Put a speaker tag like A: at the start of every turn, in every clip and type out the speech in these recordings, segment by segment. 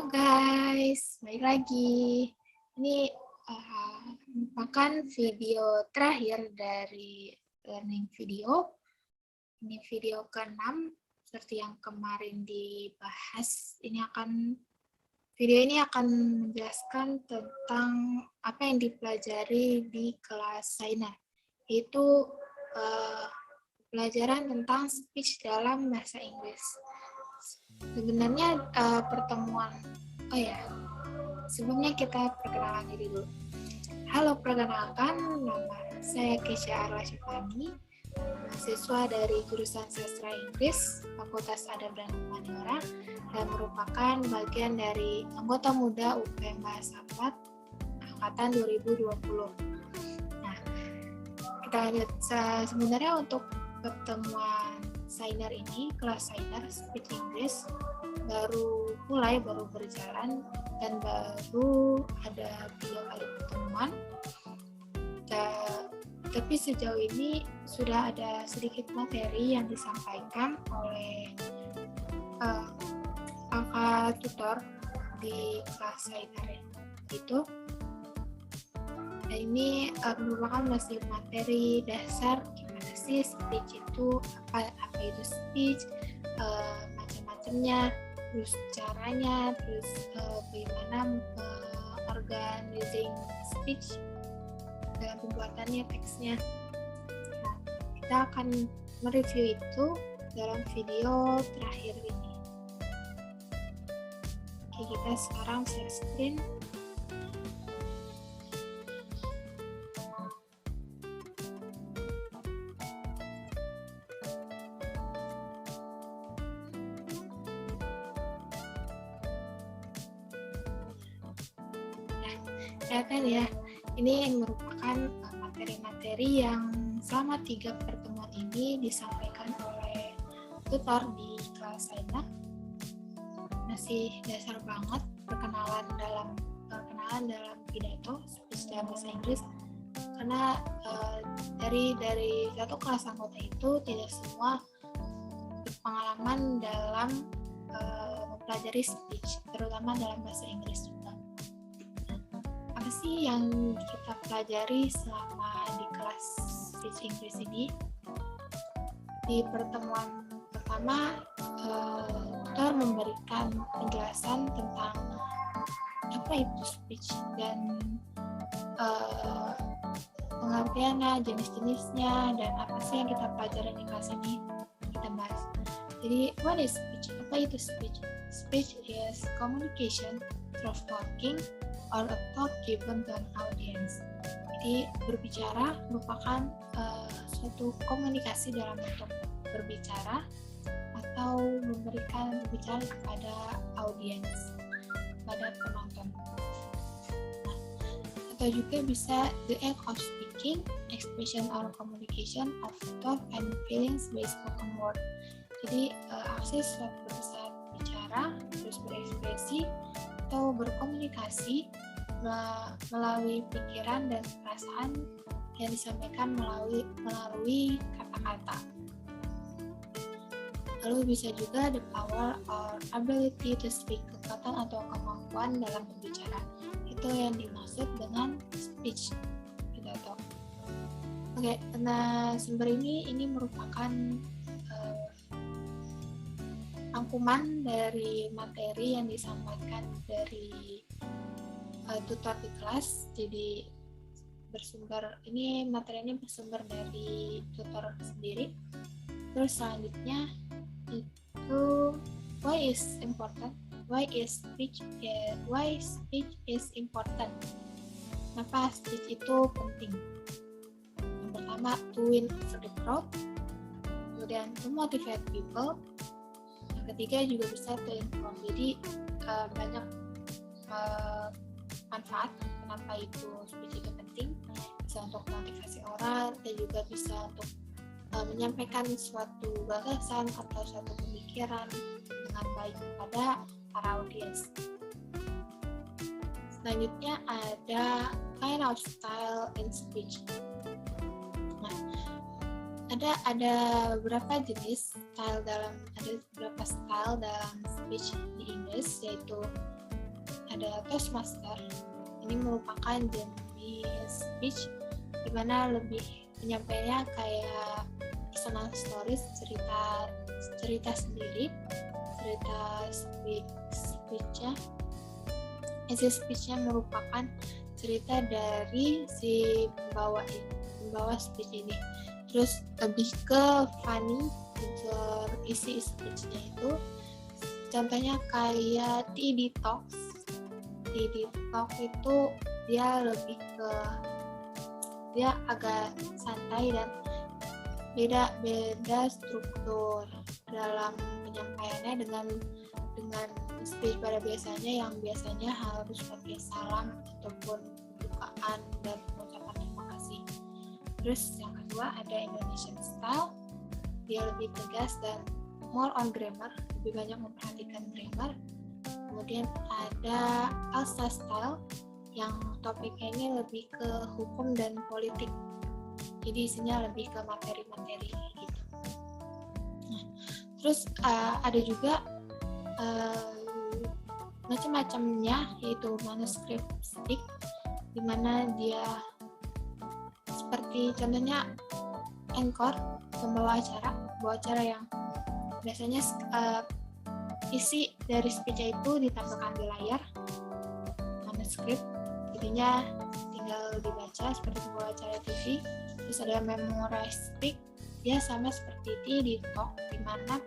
A: Halo guys, balik lagi. Ini merupakan video terakhir dari learning video. Ini video ke-6, seperti yang kemarin dibahas. Video ini akan menjelaskan tentang apa yang dipelajari di kelas Saina, yaitu pelajaran tentang speech dalam bahasa Inggris. Sebenarnya sebelumnya kita perkenalan diri dulu. Halo, perkenalkan, nama saya Kesha Arla Syifani, mahasiswa dari jurusan Sastra Inggris, Fakultas Adab dan Humaniora, dan merupakan bagian dari anggota muda UPM Bahasa 4 angkatan 2020. Nah, kita lihat sebenarnya untuk pertemuan Sainer ini, kelas Sainer Speech English baru berjalan dan baru ada 3 kali pertemuan. Tapi sejauh ini sudah ada sedikit materi yang disampaikan oleh kakak tutor di kelas Sainer itu. Dan ini merupakan masih materi dasar gimana sih speech itu, apa itu speech, macam-macamnya, terus caranya, terus bagaimana organizing speech dalam pembuatannya, teksnya. Nah, kita akan mereview itu dalam video terakhir ini. Oke, kita sekarang share screen. Kelihatan ya, ini merupakan materi-materi yang selama 3 pertemuan ini disampaikan oleh tutor di kelas Saina. Masih dasar banget, perkenalan dalam pidato speech dalam bahasa Inggris, karena dari satu kelas anggota itu tidak semua berpengalaman dalam mempelajari speech, terutama dalam bahasa Inggris juga. Apa sih yang kita pelajari selama di kelas speech Inggris ini? Di pertemuan pertama, tutor memberikan penjelasan tentang apa itu speech dan pengertiannya, jenis-jenisnya, dan apa sih yang kita pelajari di kelas ini kita bahas. Jadi, what is speech? Apa itu speech? Speech is communication through talking or a talk given to an audience. Jadi berbicara merupakan suatu komunikasi dalam bentuk berbicara atau memberikan berbicara kepada audiens, pada penonton. Nah, atau juga bisa the act of speaking, expression or communication of thought and feelings by spoken word. Jadi akses saat bicara, terus berekspresi atau berkomunikasi melalui pikiran dan perasaan yang disampaikan melalui kata-kata. Lalu bisa juga the power or ability to speak, kekuatan atau kemampuan dalam berbicara. Itu yang dimaksud dengan speech pidato. Oke, nah sumber ini merupakan rangkuman dari materi yang disampaikan dari tutor di kelas. Jadi materinya bersumber dari tutor sendiri. Terus selanjutnya itu why speech is important. Kenapa speech itu penting? Yang pertama, to win over the crowd, kemudian to motivate people. Yang ketiga juga bisa to inform. Jadi banyak manfaat kenapa itu speech itu penting. Bisa untuk motivasi orang dan juga bisa untuk menyampaikan suatu gagasan atau suatu pemikiran dengan baik kepada para audiens. Selanjutnya ada kind of style in speech. Nah, ada beberapa jenis style dalam speech di Inggris, yaitu ada Toastmaster. Ini merupakan jenis speech di mana lebih penyampaiannya kayak personal stories, cerita sendiri, cerita speech-nya. Isi speech-nya merupakan cerita dari si pembawa speech ini. Terus lebih ke funny, isi speech-nya itu contohnya kayak TED Talks. TED Talk itu dia agak santai dan beda struktur dalam penyampaiannya dengan speech pada biasanya yang biasanya harus pakai salam ataupun pembukaan dan pengucapan terima kasih. Terus yang kedua ada Indonesian Style, dia lebih tegas dan more on grammar, lebih banyak memperhatikan grammar. Kemudian ada Alsa Style yang topiknya ini lebih ke hukum dan politik, jadi isinya lebih ke materi-materi gitu. Nah, terus ada juga macam-macamnya, yaitu manuscript speak, di mana dia seperti contohnya anchor, pembawa acara yang biasanya isi dari speech itu ditampilkan di layar manuscript, jadinya tinggal dibaca seperti pembawa acara TV. Terus ada memorize speak, dia sama seperti TED Talk, di mana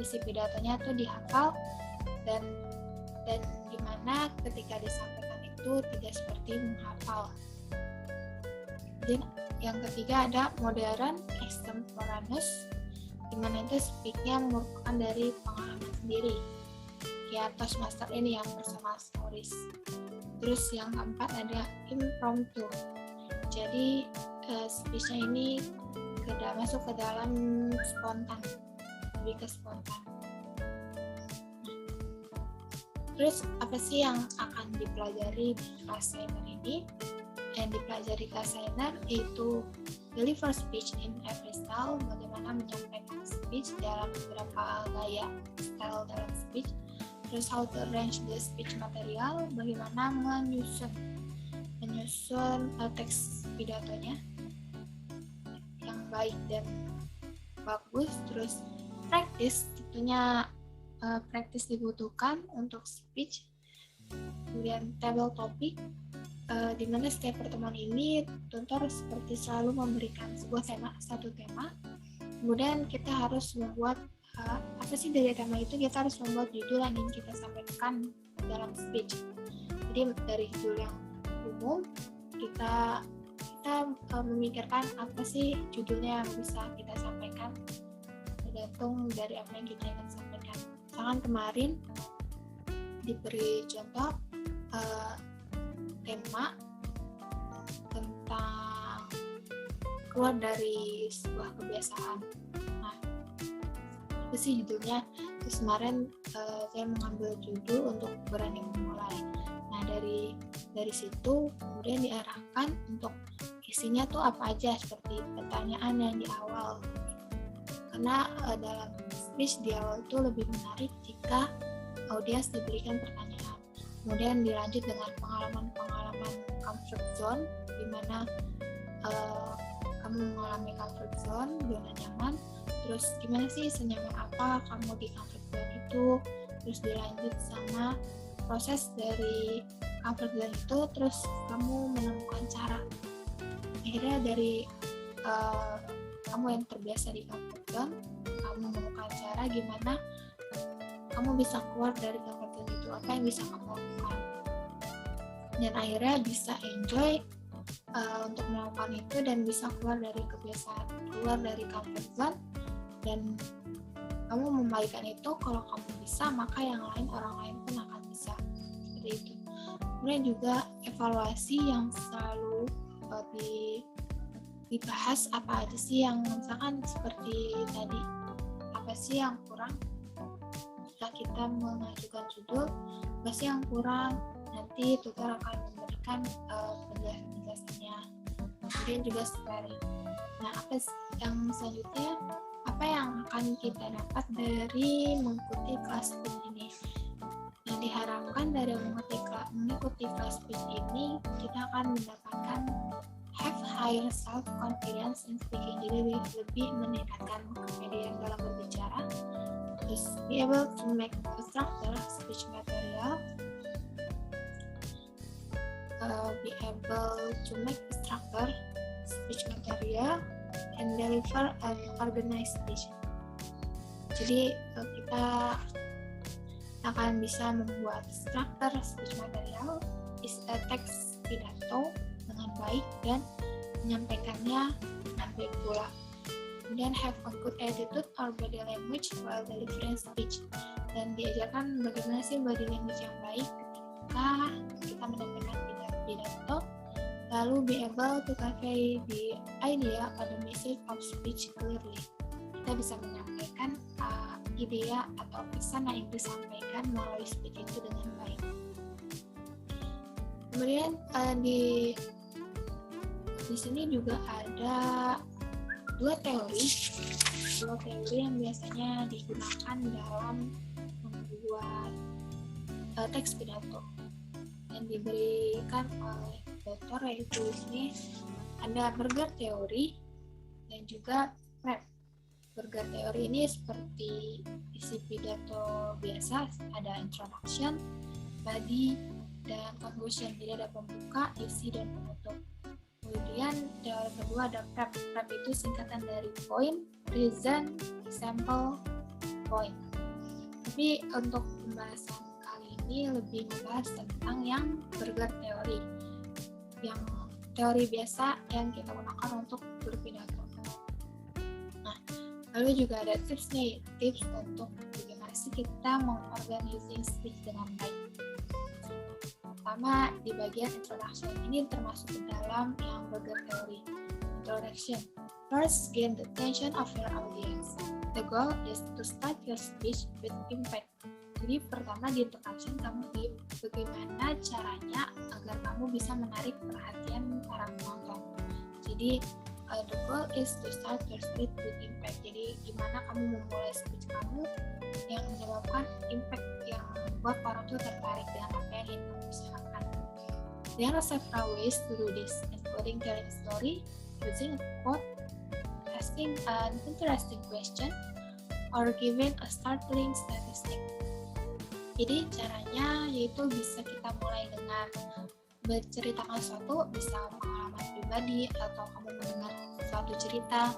A: isi pidatonya tuh dihafal dan di mana ketika disampaikan itu tidak seperti menghafal. Dan yang ketiga ada modern extemporaneous, di mana itu speak-nya merupakan dari pengalaman sendiri, kayak Toastmaster ini yang personal stories. Terus yang keempat ada impromptu, jadi speech-nya ini masuk ke dalam spontan, lebih ke spontan. Terus apa sih yang akan dipelajari di kelas seminar ini? Yang dipelajari kelas seminar yaitu deliver speech in every style, bagaimana menyampaikan speech dalam beberapa gaya style dalam speech. Terus how to arrange the speech material, bagaimana menyusun teks pidatonya yang baik dan bagus. Terus practice, tentunya practice dibutuhkan untuk speech. Kemudian table topic, di mana setiap pertemuan ini tutor seperti selalu memberikan satu tema. Kemudian kita harus membuat apa sih dari tema itu, kita harus membuat judul yang ingin kita sampaikan dalam speech. Jadi dari judul yang umum kita memikirkan apa sih judulnya yang bisa kita sampaikan tergantung dari apa yang kita ingin sampaikan. Misalkan kemarin diberi contoh tema tentang keluar dari sebuah kebiasaan. Nah, itu sih judulnya. Terus kemarin saya mengambil judul untuk berani memulai. Nah, dari situ kemudian diarahkan untuk isinya tuh apa aja, seperti pertanyaan yang di awal. Karena dalam speech di awal itu lebih menarik jika audiens diberikan pertanyaan. Kemudian dilanjut dengan pengalaman comfort zone, di mana kamu mengalami comfort zone, zona nyaman. Terus gimana sih senyaman apa kamu di comfort zone itu. Terus dilanjut sama proses dari comfort zone itu, terus kamu menemukan cara. Akhirnya dari kamu yang terbiasa di comfort zone, kamu menemukan cara gimana kamu bisa keluar dari comfort zone itu, apa yang bisa kamu lakukan, dan akhirnya bisa enjoy untuk melakukan itu dan bisa keluar dari kebiasaan, keluar dari comfort zone, dan kamu membagikan itu. Kalau kamu bisa, maka orang lain pun akan bisa, seperti itu. Kemudian juga evaluasi yang selalu dibahas, apa aja sih yang misalkan seperti tadi, apa sih yang kurang jika kita mengajukan judul, apa sih yang kurang, nanti tutor akan memberikan penjelasannya. Kemudian juga sparring. Nah, apa yang selanjutnya, apa yang akan kita dapat dari mengikuti kelas speech ini? Nah, Dan diharapkan dari mengikuti class speech ini kita akan mendapatkan have higher self confidence in speaking, jadi lebih meningkatkan kepedean dalam berbicara. Terus be able to make a structure speech material, be able to make a structure speech material and deliver an organized speech. Jadi kita akan bisa membuat struktur speech material, is a text pidato dengan baik dan menyampaikannya dengan baik pula. Kemudian have a good attitude or body language while delivering speech, dan diajarkan bagaimana sih body language yang baik ketika kita menyampaikan pidato. Lalu be able to convey the idea or the message of speech clearly. Kita bisa menyampaikan idea atau pesan yang ingin disampaikan melalui speech itu dengan baik. Kemudian di sini juga ada dua teori yang biasanya digunakan dalam membuat teks pidato yang diberikan oleh dokter, yaitu di sini ada Berger teori dan juga Prep. Berger teori ini seperti isi pidato biasa, ada introduction, body, dan conclusion. Jadi ada pembuka, isi, dan penutup. Kemudian teori kedua ada Prep. Prep itu singkatan dari point, reason, example, point. Tapi untuk pembahasan kali ini lebih membahas tentang yang Berger teori, yang teori biasa yang kita gunakan untuk berpidato. Lalu juga ada tips untuk bagaimana sih kita mengorganisasi speech dengan baik. Pertama, di bagian introduction ini termasuk ke dalam yang Berger teori. Introduction. First, gain the attention of your audience. The goal is to start your speech with impact. Jadi pertama di introduction kamu bagaimana caranya agar kamu bisa menarik perhatian para penonton. Jadi the goal is to start your speech with impact. Jadi gimana kamu memulai speech kamu yang menyebabkan impact, yang membuat orang tuh tertarik dengan apa yang ingin kamu bicarakan. There are several ways to do this, including telling a story, using a quote, asking an interesting question, or giving a startling statistic. Jadi caranya yaitu bisa kita mulai dengan berceritakan sesuatu, bisa pengalaman pribadi atau kamu mendengar suatu cerita,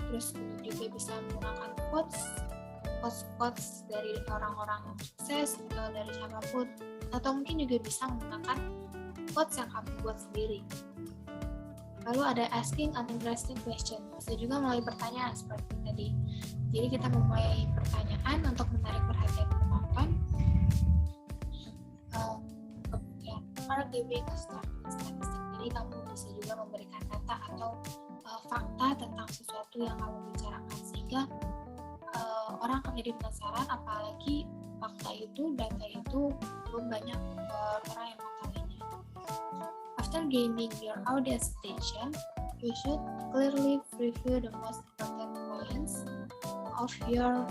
A: terus juga bisa menggunakan quotes dari orang-orang sukses atau dari siapapun, atau mungkin juga bisa menggunakan quotes yang kamu buat sendiri. Lalu ada asking an interesting question, bisa juga melalui pertanyaan seperti tadi. Jadi kita memulai pertanyaan untuk menarik perhatian penonton. Giving a statistic, jadi kamu bisa juga memberikan data atau fakta tentang sesuatu yang kamu bicarakan, sehingga orang akan jadi penasaran, apalagi data itu belum banyak orang yang mengetahuinya. After gaining your audience attention, you should clearly review the most important points of your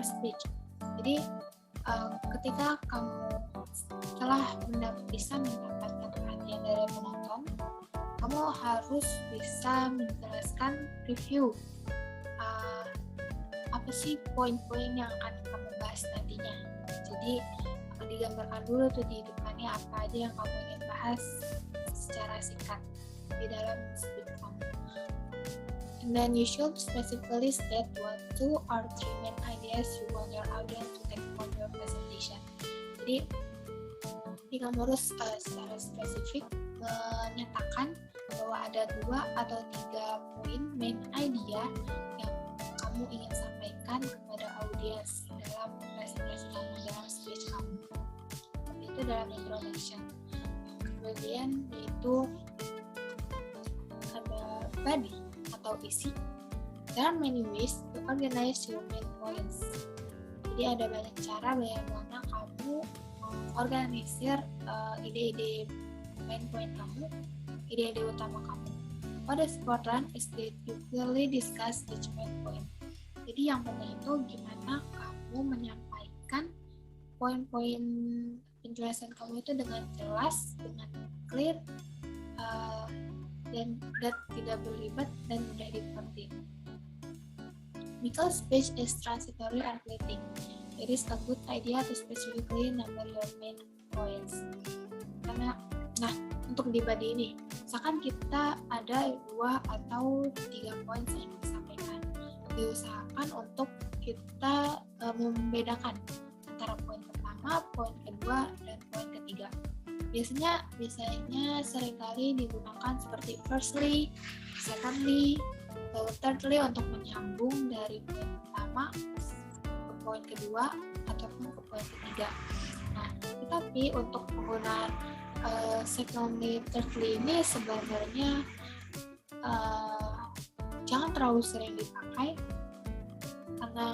A: speech. Jadi ketika kamu telah bisa mendapatkan perhatian dari penonton, kamu harus bisa menjelaskan review apa sih poin-poin yang akan kamu bahas nantinya. Jadi digambarkan dulu tuh di depannya apa aja yang kamu ingin bahas secara singkat di dalam speech kamu. And then you should specifically state 1, 2, or 3 main ideas you want your audience to take from your presentation. Jadi kamu harus secara spesifik menyatakan bahwa ada 2 atau 3 poin main idea yang kamu ingin sampaikan kepada audiens dalam presentasi kamu, dalam speech kamu. Itu dalam introduction. Kemudian yaitu ada body atau isi. There are many ways to organize your main points. Jadi ada banyak cara bagaimana kamu organisir ide-ide main point kamu, ide-ide utama kamu. What is important is that you clearly discuss each main point. Jadi yang penting itu gimana kamu kamu menyampaikan poin-poin penjelasan kamu itu dengan jelas, dengan clear, dan tidak berlibat dan mudah dimengerti. Because speech is transitory and fleeting, it is a good idea to specifically number your main points. Karena, untuk dibagi ini, misalkan kita ada 2 atau 3 poin yang disampaikan, diusahakan untuk kita membedakan antara poin pertama, poin kedua, dan poin ketiga. Biasanya seringkali digunakan seperti firstly, secondly, thirdly untuk menyambung dari poin pertama ke poin kedua ataupun ke poin ketiga. Nah, tetapi untuk penggunaan secondly, thirdly ini sebenarnya jangan terlalu sering dipakai karena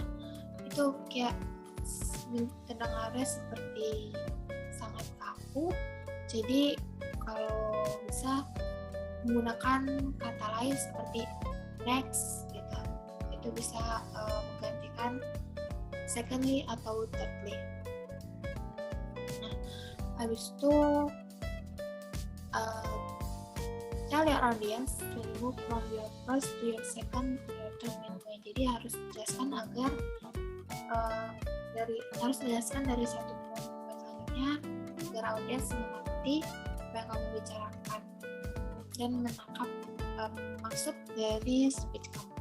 A: itu kayak kedengarannya seperti sangat kaku. Jadi kalau bisa menggunakan kata lain seperti next gitu, itu bisa menggantikan secondly atau thirdly. Nah, habis itu tell your audience to move from your first to your second to your third main point. Jadi harus dijelaskan agar dari satu poin ke selanjutnya agar audiens mengerti apa yang kamu bicarakan dan menangkap maksud dari speech kamu.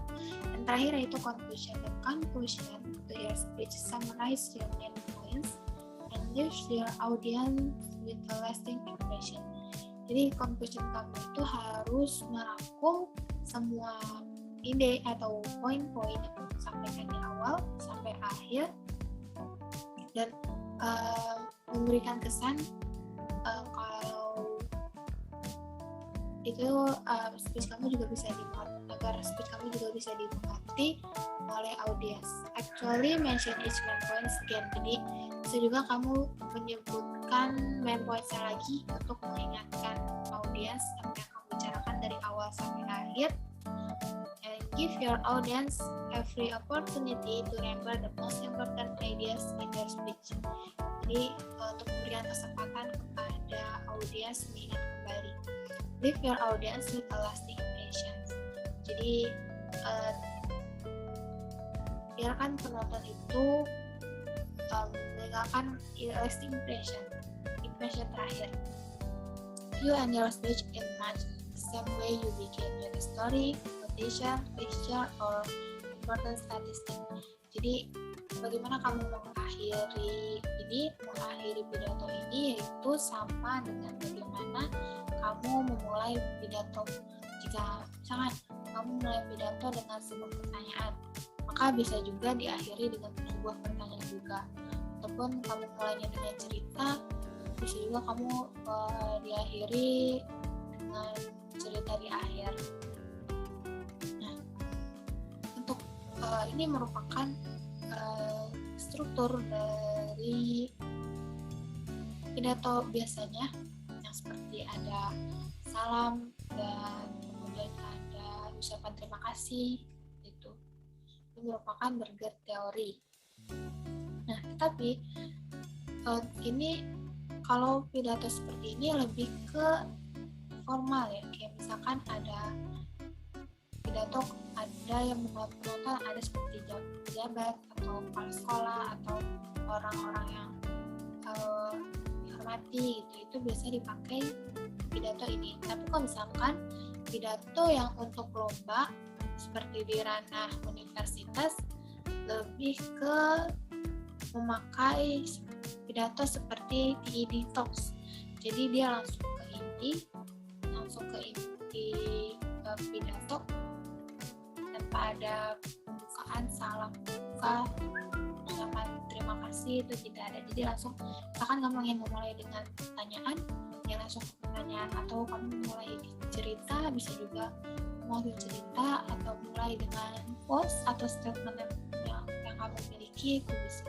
A: Dan terakhir yaitu conclusion. The conclusion to your speech summarize your main points and leaves your audience with a lasting impression. Jadi conclusion kamu itu harus merangkum semua ide atau poin-poin yang kamu sampaikan di awal sampai akhir dan memberikan kesan kalau itu speech kamu juga bisa dimengerti oleh audiens. Actually mention each main points again. Jadi bisa juga kamu menyebutkan main points lagi untuk mengingatkan audiens apa yang kamu bicarakan dari awal sampai akhir. And give your audience every opportunity to remember the most important ideas in their speech. Jadi untuk memberikan kesempatan kepada audiens mengingat kembali. Leave your audience with a lasting impression. Jadi biarkan penonton itu meninggalkan lasting impression terakhir. You end your speech in much the same way you begin with a story, quotation, picture, or important statistic. Jadi bagaimana kamu mengakhiri pidato ini yaitu sama dengan bagaimana kamu memulai pidato. Jika misalkan kamu mulai pidato dengan sebuah pertanyaan, maka bisa juga diakhiri dengan sebuah pertanyaan juga. Ataupun kamu mulainya dengan cerita, bisa juga kamu diakhiri dengan cerita di akhir. Nah, untuk ini merupakan struktur dari pidato biasanya yang seperti ada salam dan kemudian ada ucapan terima kasih. Itu merupakan Berger teori. Nah, tetapi ini kalau pidato seperti ini lebih ke formal ya, kayak misalkan ada pidato ada yang penonton ada seperti pejabat atau kepala sekolah atau orang-orang yang dihormati gitu, itu biasa dipakai pidato ini. Tapi kalau misalkan pidato yang untuk lomba seperti di ranah universitas lebih ke memakai pidato seperti TED Talks. Jadi dia langsung ke inti pidato tanpa ada pembukaan salam buka ucapan terima kasih, itu tidak ada. Jadi langsung misalkan kamu ingin memulai dengan pertanyaan, ya langsung ke pertanyaan, atau kamu mulai cerita bisa juga mulai cerita atau mulai dengan quotes atau statement yang kamu miliki itu bisa.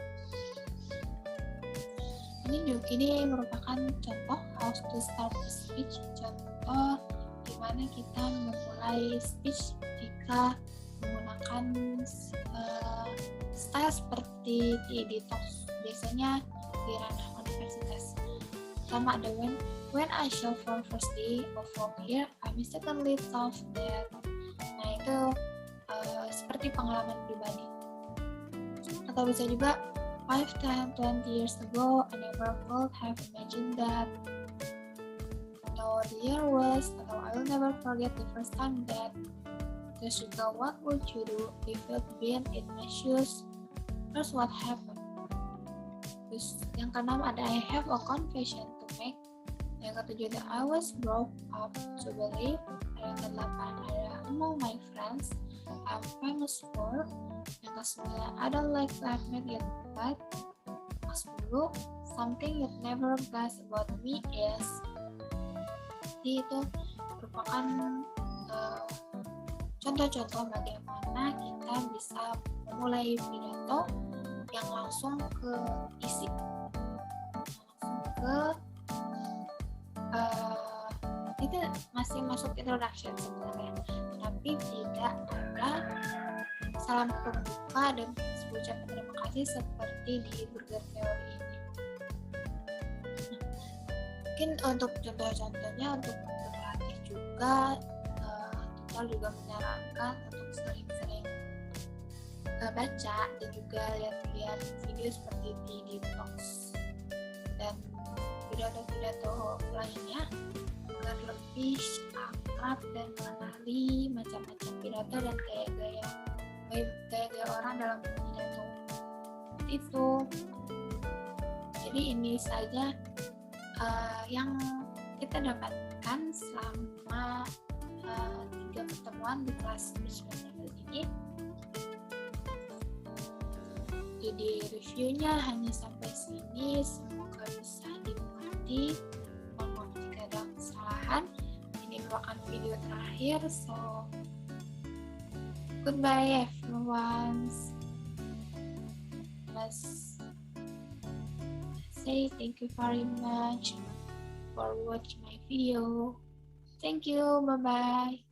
A: Ini merupakan contoh how to start a speech, contoh gimana kita memulai speech jika menggunakan style seperti TED Talks biasanya di ranah universitas. Sama ada when I show for first day of work here, I mistakenly thought that. Nah itu seperti pengalaman pribadi. Atau bisa juga 5, 10, 20 years ago, I never could have imagined that. Or the year was, atau I will never forget the first time that. Terus juga, what would you do if you'd been in my shoes? Terus what happened? Terus yang keenam ada I have a confession to make. Yang ketujuh ada I was brought up to believe. Yang kedelapan ada among my friends I'm famous for. Yang ke-9 I don't like to admit it, but ke-10 something you'd never guess about me is. Jadi itu merupakan contoh-contoh bagaimana kita bisa memulai pidato yang langsung ke isi, itu masih masuk introduction sebenarnya, tapi tidak ada salam pembuka dan ucapan terima kasih seperti di burger teori ini. Mungkin untuk contoh-contohnya untuk berlatih juga, tutor juga menyarankan untuk sering-sering baca dan juga lihat-lihat video seperti TED Talks dan pidato-pidato lainnya agar lebih akrab dan mengenali macam-macam pidato dan gaya-gaya orang dalam pidato itu. Jadi ini saja yang kita dapatkan selama 3 pertemuan di kelas speech level ini. Jadi reviewnya hanya sampai sini, semoga bisa dimengerti. Mohon maaf jika ada kesalahan. Ini merupakan video terakhir, so goodbye everyone. Let's say thank you very much for watching my video. Thank you, bye bye.